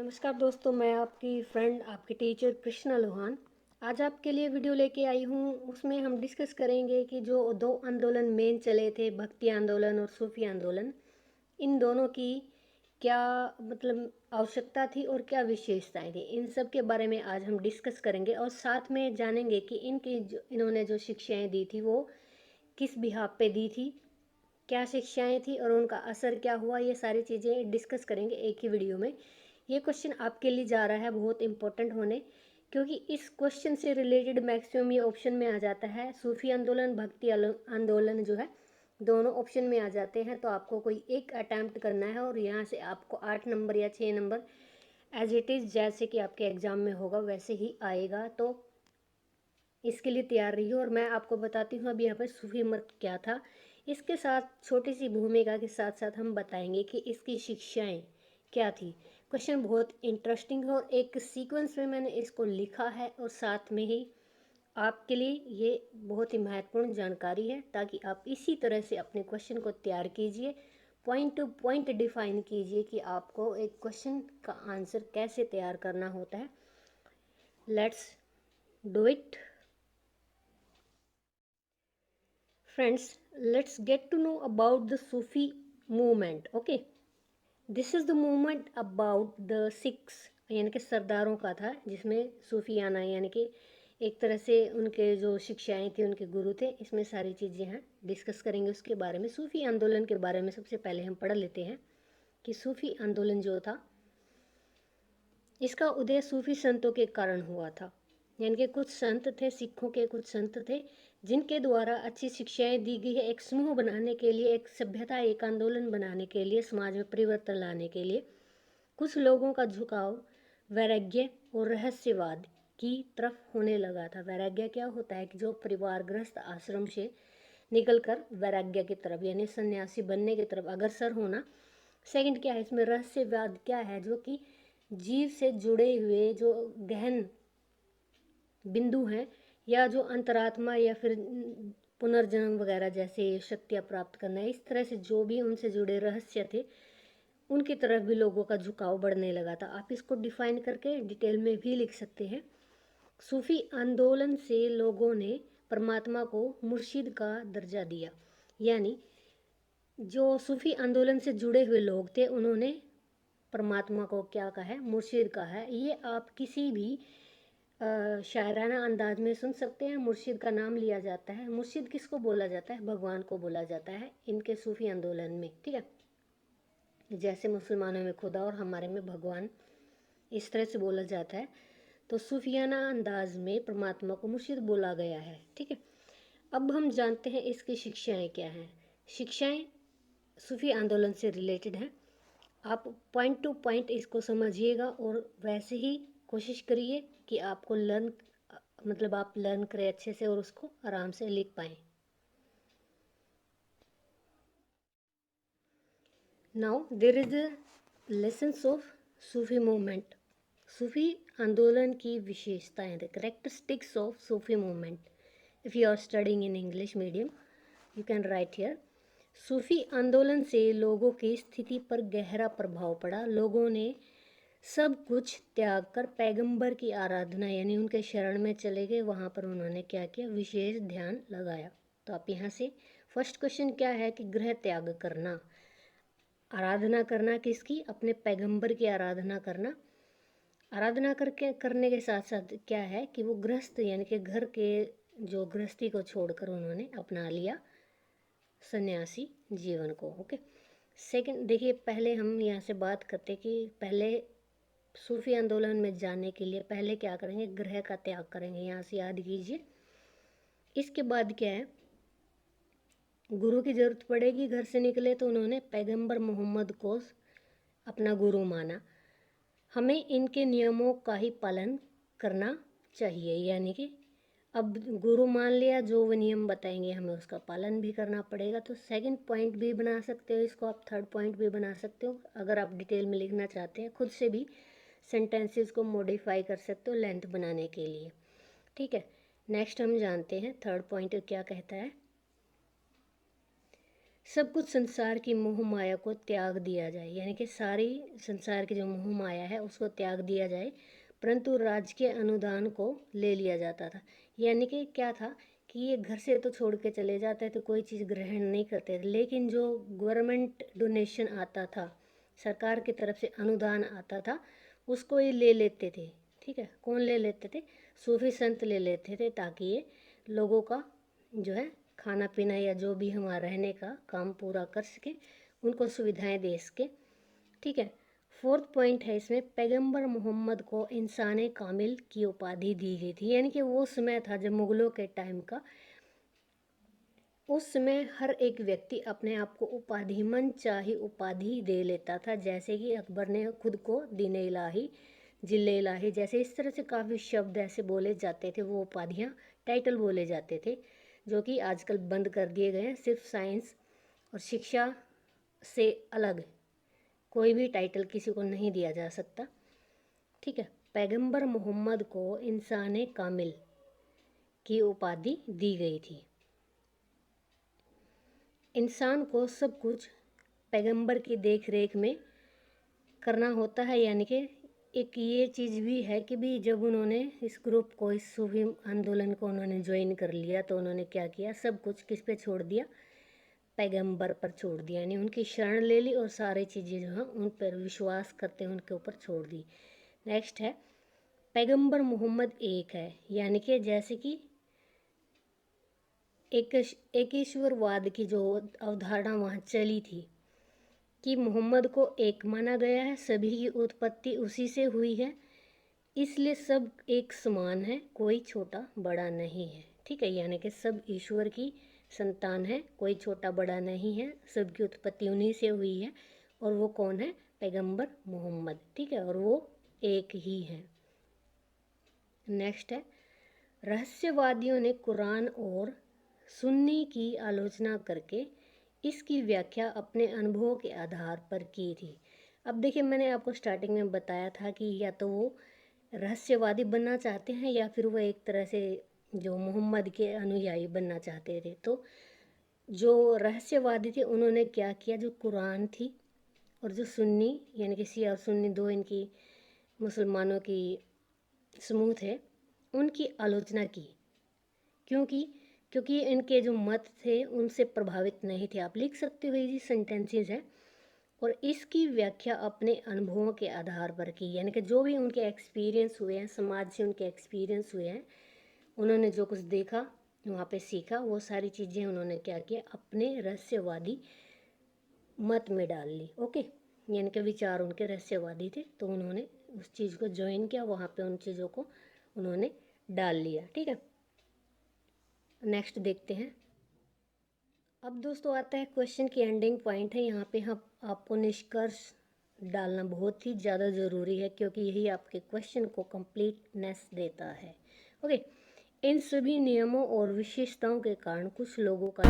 नमस्कार दोस्तों, मैं आपकी फ्रेंड आपकी टीचर कृष्णा लोहान आज आपके लिए वीडियो लेके आई हूँ। उसमें हम डिस्कस करेंगे कि जो दो आंदोलन मेन चले थे, भक्ति आंदोलन और सूफी आंदोलन, इन दोनों की क्या मतलब आवश्यकता थी और क्या विशेषताएं थी, इन सब के बारे में आज हम डिस्कस करेंगे। और साथ में जानेंगे कि इन्होंने जो शिक्षाएं दी थी वो किस बिहाफ पे दी थी, क्या शिक्षाएं थी और उनका असर क्या हुआ। ये सारी चीज़ें डिस्कस करेंगे एक ही वीडियो में। ये क्वेश्चन आपके लिए जा रहा है बहुत इंपॉर्टेंट होने, क्योंकि इस क्वेश्चन से रिलेटेड मैक्सिमम ये ऑप्शन में आ जाता है। सूफी आंदोलन भक्ति आंदोलन जो है दोनों ऑप्शन में आ जाते हैं, तो आपको कोई एक अटैम्प्ट करना है और यहाँ से आपको 8 नंबर या 6 नंबर एज इट इज़ जैसे कि आपके एग्ज़ाम में होगा वैसे ही आएगा। तो इसके लिए तैयार रहिए। और मैं आपको बताती हूँ अभी यहाँ पर सूफी मत क्या था। इसके साथ छोटी सी भूमिका के साथ साथ हम बताएंगे कि इसकी शिक्षाएं क्या थी। क्वेश्चन बहुत इंटरेस्टिंग है और एक सीक्वेंस में मैंने इसको लिखा है और साथ में ही आपके लिए ये बहुत ही महत्वपूर्ण जानकारी है, ताकि आप इसी तरह से अपने क्वेश्चन को तैयार कीजिए, पॉइंट टू पॉइंट डिफाइन कीजिए कि आपको एक क्वेश्चन का आंसर कैसे तैयार करना होता है। Let's do it. Friends, let's get to know about the Sufi movement. Okay, this is the movement about the Sikhs, यानी कि सरदारों का था, जिसमें सूफियाना यानी कि एक तरह से उनके जो शिक्षाएं थी, उनके गुरु थे। इसमें सारी चीज़ें हैं, डिस्कस करेंगे उसके बारे में। सूफी आंदोलन के बारे में सबसे पहले हम पढ़ लेते हैं कि सूफी आंदोलन जो था, इसका उदय सूफी संतों के कारण हुआ था। यानी कि कुछ संत थे, सिखों के कुछ संत थे जिनके द्वारा अच्छी शिक्षाएं दी गई है, एक समूह बनाने के लिए, एक सभ्यता, एक आंदोलन बनाने के लिए, समाज में परिवर्तन लाने के लिए। कुछ लोगों का झुकाव वैराग्य और रहस्यवाद की तरफ होने लगा था। वैराग्य क्या होता है कि जो परिवार गृहस्थ आश्रम से निकलकर वैराग्य की तरफ यानी सन्यासी बनने की तरफ अग्रसर होना। सेकंड क्या है इसमें, रहस्यवाद क्या है, जो कि जीव से जुड़े हुए जो गहन बिंदु हैं, या जो अंतरात्मा या फिर पुनर्जन्म वगैरह जैसे शक्तियाँ प्राप्त करना है, इस तरह से जो भी उनसे जुड़े रहस्य थे उनकी तरफ भी लोगों का झुकाव बढ़ने लगा था। आप इसको डिफाइन करके डिटेल में भी लिख सकते हैं। सूफी आंदोलन से लोगों ने परमात्मा को मुर्शिद का दर्जा दिया। यानी जो सूफी आंदोलन से जुड़े हुए लोग थे उन्होंने परमात्मा को क्या कहा है, मुर्शिद कहा है। ये आप किसी भी शायराना अंदाज में सुन सकते हैं। मुर्शिद का नाम लिया जाता है। मुर्शिद किसको बोला जाता है? भगवान को बोला जाता है इनके सूफी आंदोलन में, ठीक है। जैसे मुसलमानों में खुदा और हमारे में भगवान, इस तरह से बोला जाता है। तो सूफियाना अंदाज में परमात्मा को मुर्शिद बोला गया है, ठीक है। अब हम जानते हैं इसकी शिक्षाएं क्या हैं। शिक्षाएं सूफी आंदोलन से रिलेटेड हैं। आप पॉइंट टू पॉइंट इसको समझिएगा और वैसे ही कोशिश करिए कि आपको आप लर्न करें अच्छे से और उसको आराम से लिख पाएँ। Now there is the lessons of Sufi movement. सूफी आंदोलन की विशेषताएं, the characteristics of Sufi movement. If you are studying in English medium you can write here. सूफी आंदोलन से लोगों की स्थिति पर गहरा प्रभाव पड़ा। लोगों ने सब कुछ त्याग कर पैगंबर की आराधना यानी उनके शरण में चले गए। वहाँ पर उन्होंने क्या किया, विशेष ध्यान लगाया। तो आप यहाँ से फर्स्ट क्वेश्चन क्या है कि गृह त्याग करना, आराधना करना किसकी, अपने पैगंबर की आराधना करना। आराधना करने के साथ साथ क्या है कि वो गृहस्थ यानी कि घर के जो गृहस्थी को छोड़कर उन्होंने अपना लिया सन्यासी जीवन को। ओके, सेकंड देखिए, पहले हम यहाँ से बात करते कि पहले सूफी आंदोलन में जाने के लिए पहले क्या करेंगे, ग्रह का त्याग करेंगे। यहाँ से याद कीजिए। इसके बाद क्या है, गुरु की जरूरत पड़ेगी। घर से निकले तो उन्होंने पैगंबर मोहम्मद को अपना गुरु माना। हमें इनके नियमों का ही पालन करना चाहिए। यानी कि अब गुरु मान लिया, जो वो नियम बताएंगे हमें उसका पालन भी करना पड़ेगा। तो सेकंड पॉइंट भी बना सकते हो इसको, आप थर्ड पॉइंट भी बना सकते हो। अगर आप डिटेल में लिखना चाहते हैं खुद से भी सेंटेंसेस को मॉडिफाई कर सकते हो लेंथ बनाने के लिए, ठीक है। नेक्स्ट हम जानते हैं थर्ड पॉइंट क्या कहता है। सब कुछ संसार की मोह माया को त्याग दिया जाए, यानी कि सारी संसार की जो मोह माया है उसको त्याग दिया जाए, परंतु राज्य के अनुदान को ले लिया जाता था। यानी कि क्या था कि ये घर से तो छोड़ के चले जाते थे, कोई चीज़ ग्रहण नहीं करते थे, लेकिन जो गवर्नमेंट डोनेशन आता था, सरकार की तरफ से अनुदान आता था, उसको ये ले लेते थे। ठीक है, कौन ले लेते थे? सूफी संत ले लेते थे, ताकि ये लोगों का जो है खाना पीना या जो भी हमारा रहने का काम पूरा कर सके, उनको सुविधाएं दे सके। ठीक है, फोर्थ पॉइंट है इसमें, पैगंबर मोहम्मद को इंसान कामिल की उपाधि दी गई थी। यानी कि वो समय था जब मुगलों के टाइम का, उस समय हर एक व्यक्ति अपने आप को उपाधि मन चाहे उपाधि दे लेता था, जैसे कि अकबर ने खुद को दीन इलाही, जिले इलाही, जैसे इस तरह से काफ़ी शब्द ऐसे बोले जाते थे, वो उपाधियाँ टाइटल बोले जाते थे, जो कि आजकल बंद कर दिए गए हैं। सिर्फ साइंस और शिक्षा से अलग कोई भी टाइटल किसी को नहीं दिया जा सकता। ठीक है, पैगंबर मोहम्मद को इंसान कामिल की उपाधि दी गई थी। इंसान को सब कुछ पैगंबर की देख रेख में करना होता है। यानी कि एक ये चीज़ भी है कि भी जब उन्होंने इस ग्रुप को, इस सूफी आंदोलन को उन्होंने ज्वाइन कर लिया, तो उन्होंने क्या किया, सब कुछ किस पे छोड़ दिया? पैगंबर पर छोड़ दिया। यानी उनकी शरण ले ली और सारी चीज़ें जो हैं उन पर विश्वास करते उनके ऊपर छोड़ दी। नेक्स्ट है, पैगंबर मोहम्मद एक है, यानी कि जैसे कि एक ईश्वरवाद की जो अवधारणा वहाँ चली थी कि मोहम्मद को एक माना गया है, सभी की उत्पत्ति उसी से हुई है, इसलिए सब एक समान है, कोई छोटा बड़ा नहीं है। ठीक है, यानी कि सब ईश्वर की संतान है, कोई छोटा बड़ा नहीं है, सबकी उत्पत्ति उन्हीं से हुई है, और वो कौन है? पैगंबर मोहम्मद। ठीक है, और वो एक ही है। नेक्स्ट है, रहस्यवादियों ने कुरान और सुन्नी की आलोचना करके इसकी व्याख्या अपने अनुभवों के आधार पर की थी। अब देखिए, मैंने आपको स्टार्टिंग में बताया था कि या तो वो रहस्यवादी बनना चाहते हैं या फिर वो एक तरह से जो मोहम्मद के अनुयायी बनना चाहते थे। तो जो रहस्यवादी थे उन्होंने क्या किया, जो कुरान थी और जो सुन्नी, यानी कि शिया और सुन्नी दो इनकी मुसलमानों की समूह थे, उनकी आलोचना की। क्योंकि इनके जो मत थे उनसे प्रभावित नहीं थे। आप लिख सकते हो, ये सेंटेंसेस है, और इसकी व्याख्या अपने अनुभवों के आधार पर की। यानी कि जो भी उनके एक्सपीरियंस हुए हैं, समाज से उनके एक्सपीरियंस हुए हैं, उन्होंने जो कुछ देखा वहाँ पे सीखा, वो सारी चीज़ें उन्होंने क्या किया, अपने रहस्यवादी मत में डाल ली। ओके, यानी कि विचार उनके रहस्यवादी थे, तो उन्होंने उस चीज़ को ज्वाइन किया, वहाँ पे उन चीज़ों को उन्होंने डाल लिया। ठीक है, नेक्स्ट देखते हैं। अब दोस्तों आता है क्वेश्चन की एंडिंग पॉइंट है। यहाँ पे हम आपको निष्कर्ष डालना बहुत ही ज़्यादा ज़रूरी है, क्योंकि यही आपके क्वेश्चन को कंप्लीटनेस देता है। ओके, इन सभी नियमों और विशेषताओं के कारण कुछ लोगों का